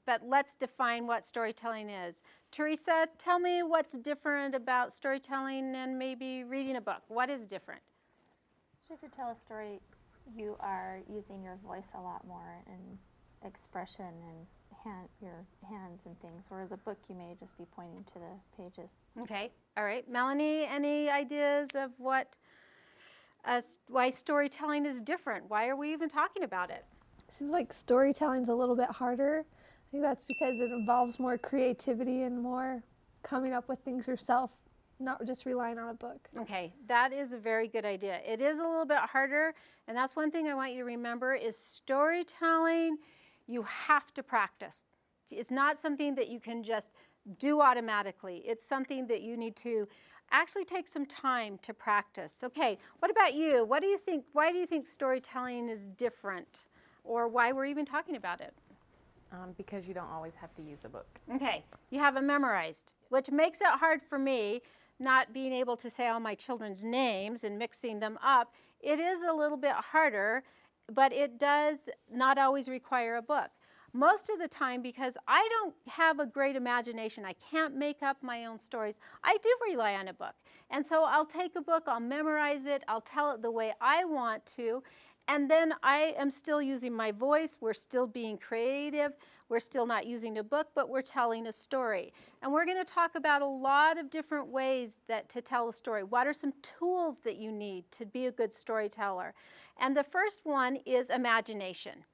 but let's define what storytelling is. Teresa, tell me what's different about storytelling and maybe reading a book. What is different? If you tell a story, you are using your voice a lot more and expression and your hands and things, whereas a book you may just be pointing to the pages. Okay, all right. Melanie, any ideas of why storytelling is different? Why are we even talking about it? Seems like storytelling's a little bit harder. I think that's because it involves more creativity and more coming up with things yourself, not just relying on a book. Okay, that is a very good idea. It is a little bit harder, and that's one thing I want you to remember is storytelling, you have to practice. It's not something that you can just do automatically. It's something that you need to actually take some time to practice. Okay, what about you? What do you think? Why do you think storytelling is different, or why we're even talking about it? Because you don't always have to use a book. Okay, you have it memorized, which makes it hard for me not being able to say all my children's names and mixing them up. It is a little bit harder, but it does not always require a book. Most of the time, because I don't have a great imagination, I can't make up my own stories, I do rely on a book. And so I'll take a book, I'll memorize it, I'll tell it the way I want to, and then I am still using my voice, we're still being creative, we're still not using a book, but we're telling a story. And we're going to talk about a lot of different ways to tell a story. What are some tools that you need to be a good storyteller? And the first one is imagination.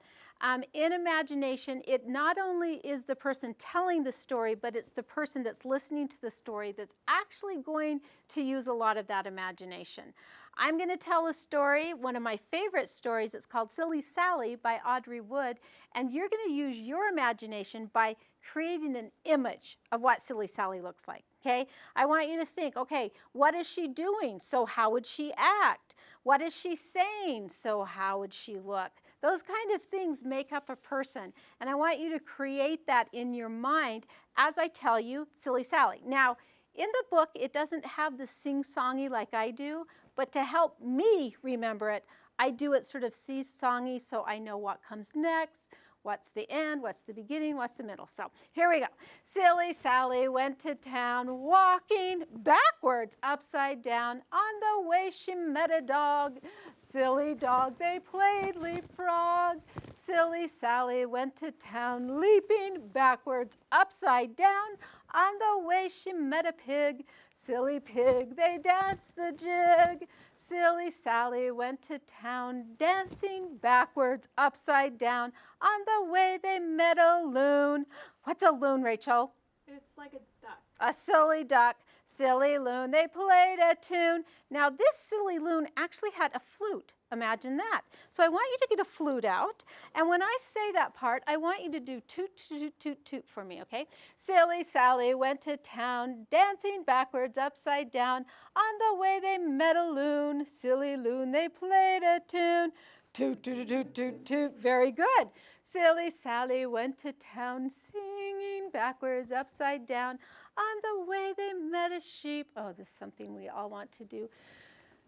In imagination, it not only is the person telling the story, but it's the person that's listening to the story that's actually going to use a lot of that imagination. I'm going to tell a story, one of my favorite stories. It's called Silly Sally by Audrey Wood, and you're going to use your imagination by creating an image of what Silly Sally looks like. Okay, I want you to think, okay, what is she doing? So how would she act? What is she saying? So how would she look? Those kind of things make up a person. And I want you to create that in your mind as I tell you Silly Sally. Now, in the book, it doesn't have the sing-songy like I do, but to help me remember it, I do it sort of sing-songy so I know what comes next, what's the end, what's the beginning, what's the middle. So here we go. Silly Sally went to town walking backwards, upside down. On the way she met a dog. Silly dog, they played leapfrog. Silly Sally went to town leaping backwards, upside down. On the way she met a pig. Silly pig, they danced the jig. Silly Sally went to town dancing backwards, upside down. On the way they met a loon. What's a loon, Rachel? It's like a duck. A silly duck, silly loon, they played a tune. Now this silly loon actually had a flute. Imagine that. So I want you to get a flute out, and when I say that part, I want you to do toot, toot, toot, toot, toot for me, okay? Silly Sally went to town, dancing backwards, upside down. On the way they met a loon, silly loon, they played a tune. Toot, toot, toot, toot, toot, very good. Silly Sally went to town, singing backwards, upside down. On the way they met a sheep. Oh, this is something we all want to do.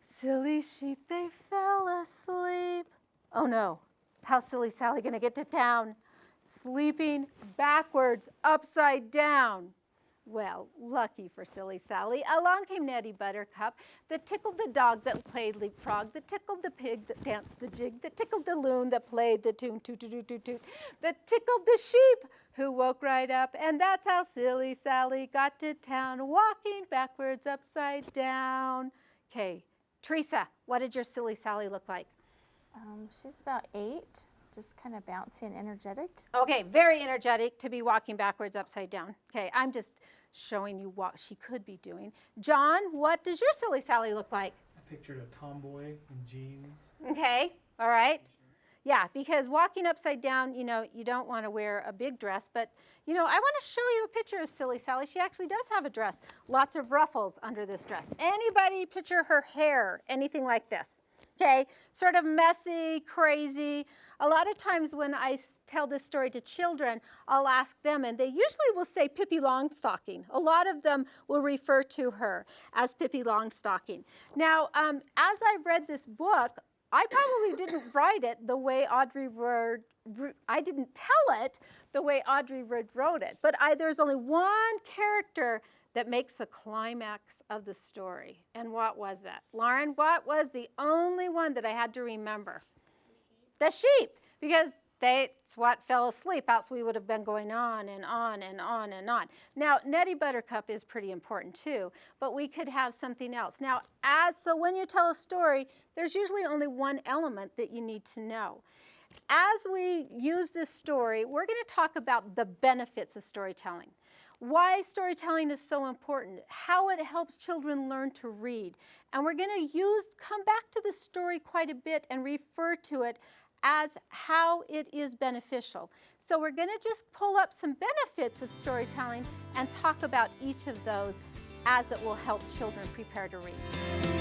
Silly sheep, they fell asleep. Oh no, how's Silly Sally gonna get to town? Sleeping backwards, upside down. Well, lucky for Silly Sally, along came Nettie Buttercup, that tickled the dog that played leapfrog, that tickled the pig that danced the jig, that tickled the loon that played the tune, toot, toot, toot, toot, toot, that tickled the sheep who woke right up, and that's how Silly Sally got to town, walking backwards, upside down. Okay, Teresa, what did your Silly Sally look like? She's about 8, just kind of bouncy and energetic. Okay, very energetic to be walking backwards, upside down. Okay, I'm just showing you what she could be doing. John, what does your Silly Sally look like? I pictured a tomboy in jeans. Okay, all right. Yeah, because walking upside down, you know, you don't want to wear a big dress, but, you know, I want to show you a picture of Silly Sally. She actually does have a dress. Lots of ruffles under this dress. Anybody picture her hair, anything like this? Okay, sort of messy, crazy. A lot of times when I tell this story to children, I'll ask them, and they usually will say Pippi Longstocking. A lot of them will refer to her as Pippi Longstocking. Now, as I've read this book, I probably didn't write it the way I didn't tell it the way Audrey wrote it, but there's only one character that makes the climax of the story. And what was that? Lauren, what was the only one that I had to remember? The sheep, because that's what fell asleep, else we would have been going on and on and on and on. Now, Nettie Buttercup is pretty important too, but we could have something else. Now, so when you tell a story, there's usually only one element that you need to know. As we use this story, we're going to talk about the benefits of storytelling. Why storytelling is so important, how it helps children learn to read. And we're going to come back to the story quite a bit and refer to it as how it is beneficial. So we're going to just pull up some benefits of storytelling and talk about each of those as it will help children prepare to read.